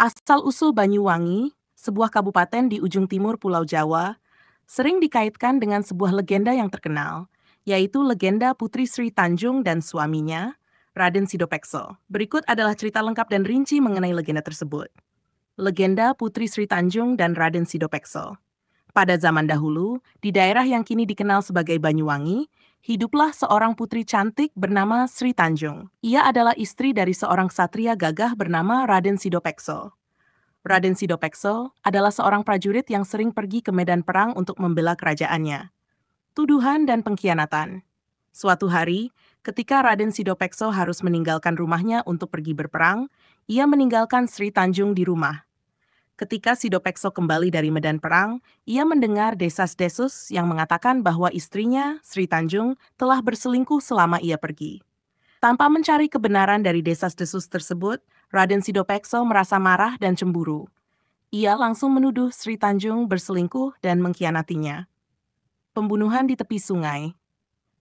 Asal-usul Banyuwangi, sebuah kabupaten di ujung timur Pulau Jawa, sering dikaitkan dengan sebuah legenda yang terkenal, yaitu legenda Putri Sri Tanjung dan suaminya, Raden Sidopekso. Berikut adalah cerita lengkap dan rinci mengenai legenda tersebut. Legenda Putri Sri Tanjung dan Raden Sidopekso. Pada zaman dahulu, di daerah yang kini dikenal sebagai Banyuwangi, hiduplah seorang putri cantik bernama Sri Tanjung. Ia adalah istri dari seorang ksatria gagah bernama Raden Sidopekso. Raden Sidopekso adalah seorang prajurit yang sering pergi ke medan perang untuk membela kerajaannya. Tuduhan dan pengkhianatan. Suatu hari, ketika Raden Sidopekso harus meninggalkan rumahnya untuk pergi berperang, ia meninggalkan Sri Tanjung di rumah. Ketika Sidopekso kembali dari medan perang, ia mendengar desas-desus yang mengatakan bahwa istrinya, Sri Tanjung, telah berselingkuh selama ia pergi. Tanpa mencari kebenaran dari desas-desus tersebut, Raden Sidopekso merasa marah dan cemburu. Ia langsung menuduh Sri Tanjung berselingkuh dan mengkhianatinya. Pembunuhan di tepi sungai.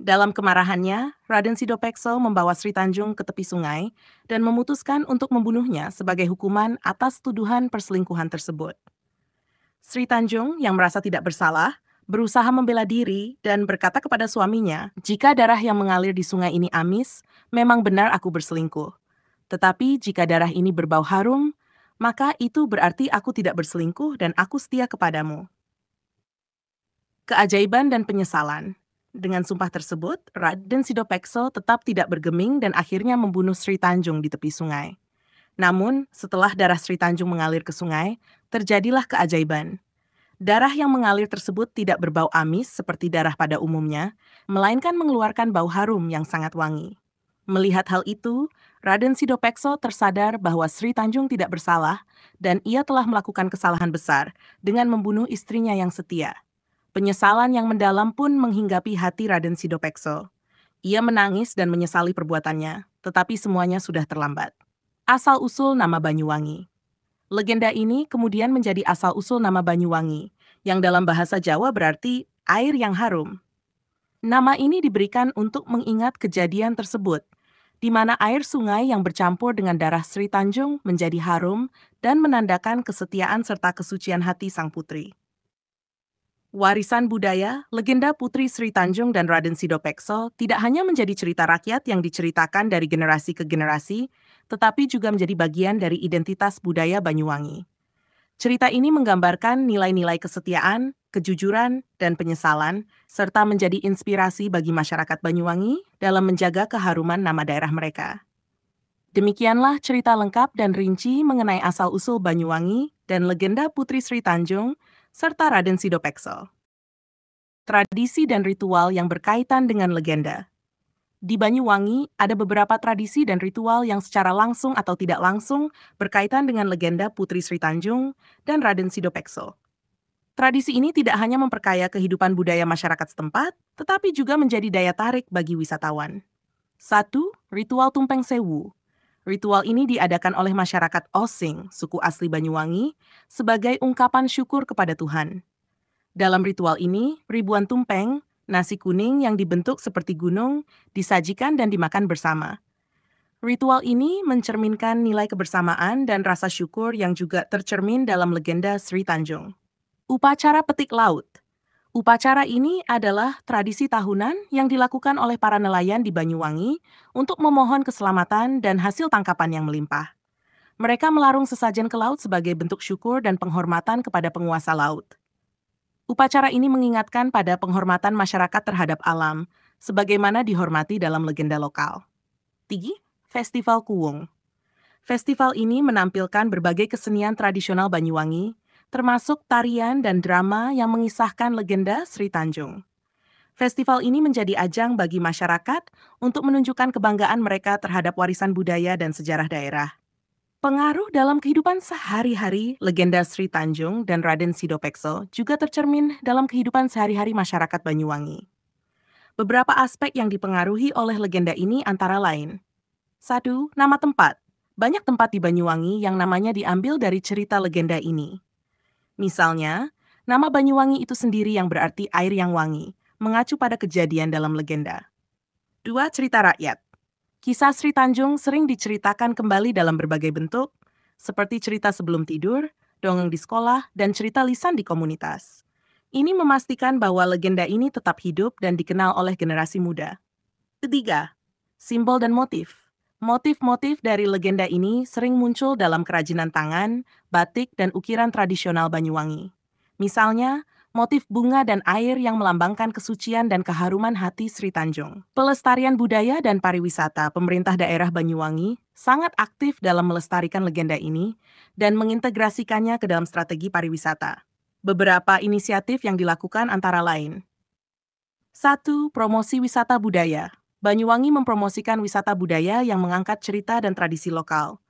Dalam kemarahannya, Raden Sidopekso membawa Sri Tanjung ke tepi sungai dan memutuskan untuk membunuhnya sebagai hukuman atas tuduhan perselingkuhan tersebut. Sri Tanjung yang merasa tidak bersalah, berusaha membela diri dan berkata kepada suaminya, "Jika darah yang mengalir di sungai ini amis, memang benar aku berselingkuh. Tetapi jika darah ini berbau harum, maka itu berarti aku tidak berselingkuh dan aku setia kepadamu." Keajaiban dan penyesalan. Dengan sumpah tersebut, Raden Sidopekso tetap tidak bergeming dan akhirnya membunuh Sri Tanjung di tepi sungai. Namun, setelah darah Sri Tanjung mengalir ke sungai, terjadilah keajaiban. Darah yang mengalir tersebut tidak berbau amis seperti darah pada umumnya, melainkan mengeluarkan bau harum yang sangat wangi. Melihat hal itu, Raden Sidopekso tersadar bahwa Sri Tanjung tidak bersalah dan ia telah melakukan kesalahan besar dengan membunuh istrinya yang setia. Penyesalan yang mendalam pun menghinggapi hati Raden Sidopekso. Ia menangis dan menyesali perbuatannya, tetapi semuanya sudah terlambat. Asal-usul nama Banyuwangi. Legenda ini kemudian menjadi asal-usul nama Banyuwangi, yang dalam bahasa Jawa berarti air yang harum. Nama ini diberikan untuk mengingat kejadian tersebut, di mana air sungai yang bercampur dengan darah Sri Tanjung menjadi harum dan menandakan kesetiaan serta kesucian hati sang putri. Warisan budaya, legenda Putri Sri Tanjung dan Raden Sidopekso tidak hanya menjadi cerita rakyat yang diceritakan dari generasi ke generasi, tetapi juga menjadi bagian dari identitas budaya Banyuwangi. Cerita ini menggambarkan nilai-nilai kesetiaan, kejujuran, dan penyesalan, serta menjadi inspirasi bagi masyarakat Banyuwangi dalam menjaga keharuman nama daerah mereka. Demikianlah cerita lengkap dan rinci mengenai asal-usul Banyuwangi dan legenda Putri Sri Tanjung, serta Raden Sidopekso. Tradisi dan ritual yang berkaitan dengan legenda. Di Banyuwangi, ada beberapa tradisi dan ritual yang secara langsung atau tidak langsung berkaitan dengan legenda Putri Sri Tanjung dan Raden Sidopekso. Tradisi ini tidak hanya memperkaya kehidupan budaya masyarakat setempat, tetapi juga menjadi daya tarik bagi wisatawan. 1. Ritual Tumpeng Sewu. Ritual ini diadakan oleh masyarakat Osing, suku asli Banyuwangi, sebagai ungkapan syukur kepada Tuhan. Dalam ritual ini, ribuan tumpeng, nasi kuning yang dibentuk seperti gunung, disajikan dan dimakan bersama. Ritual ini mencerminkan nilai kebersamaan dan rasa syukur yang juga tercermin dalam legenda Sri Tanjung. Upacara petik laut. Upacara ini adalah tradisi tahunan yang dilakukan oleh para nelayan di Banyuwangi untuk memohon keselamatan dan hasil tangkapan yang melimpah. Mereka melarung sesajen ke laut sebagai bentuk syukur dan penghormatan kepada penguasa laut. Upacara ini mengingatkan pada penghormatan masyarakat terhadap alam, sebagaimana dihormati dalam legenda lokal. 3. Festival Kuwung. Festival ini menampilkan berbagai kesenian tradisional Banyuwangi, termasuk tarian dan drama yang mengisahkan legenda Sri Tanjung. Festival ini menjadi ajang bagi masyarakat untuk menunjukkan kebanggaan mereka terhadap warisan budaya dan sejarah daerah. Pengaruh dalam kehidupan sehari-hari, legenda Sri Tanjung dan Raden Sidopekso juga tercermin dalam kehidupan sehari-hari masyarakat Banyuwangi. Beberapa aspek yang dipengaruhi oleh legenda ini antara lain. 1. Nama tempat. Banyak tempat di Banyuwangi yang namanya diambil dari cerita legenda ini. Misalnya, nama Banyuwangi itu sendiri yang berarti air yang wangi, mengacu pada kejadian dalam legenda. 2. Cerita rakyat. Kisah Sri Tanjung sering diceritakan kembali dalam berbagai bentuk, seperti cerita sebelum tidur, dongeng di sekolah, dan cerita lisan di komunitas. Ini memastikan bahwa legenda ini tetap hidup dan dikenal oleh generasi muda. Ketiga, simbol dan motif. Motif-motif dari legenda ini sering muncul dalam kerajinan tangan, batik, dan ukiran tradisional Banyuwangi. Misalnya, motif bunga dan air yang melambangkan kesucian dan keharuman hati Sri Tanjung. Pelestarian budaya dan pariwisata pemerintah daerah Banyuwangi sangat aktif dalam melestarikan legenda ini dan mengintegrasikannya ke dalam strategi pariwisata. Beberapa inisiatif yang dilakukan antara lain. 1. Promosi wisata budaya. Banyuwangi mempromosikan wisata budaya yang mengangkat cerita dan tradisi lokal.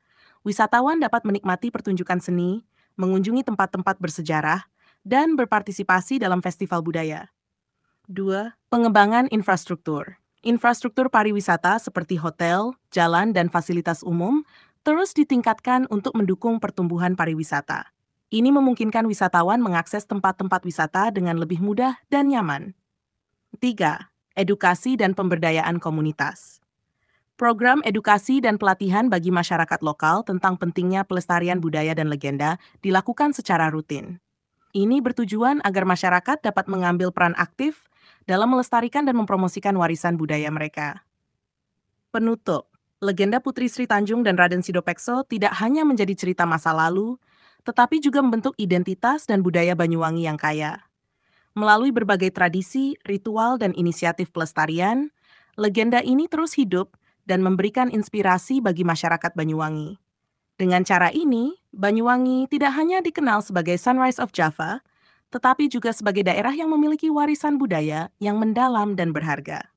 Wisatawan dapat menikmati pertunjukan seni, mengunjungi tempat-tempat bersejarah, dan berpartisipasi dalam festival budaya. 2. Pengembangan infrastruktur. Infrastruktur pariwisata seperti hotel, jalan, dan fasilitas umum terus ditingkatkan untuk mendukung pertumbuhan pariwisata. Ini memungkinkan wisatawan mengakses tempat-tempat wisata dengan lebih mudah dan nyaman. 3. Edukasi dan pemberdayaan komunitas. Program edukasi dan pelatihan bagi masyarakat lokal tentang pentingnya pelestarian budaya dan legenda dilakukan secara rutin. Ini bertujuan agar masyarakat dapat mengambil peran aktif dalam melestarikan dan mempromosikan warisan budaya mereka. Penutup, legenda Putri Sri Tanjung dan Raden Sidopekso tidak hanya menjadi cerita masa lalu, tetapi juga membentuk identitas dan budaya Banyuwangi yang kaya. Melalui berbagai tradisi, ritual, dan inisiatif pelestarian, legenda ini terus hidup dan memberikan inspirasi bagi masyarakat Banyuwangi. Dengan cara ini, Banyuwangi tidak hanya dikenal sebagai Sunrise of Java, tetapi juga sebagai daerah yang memiliki warisan budaya yang mendalam dan berharga.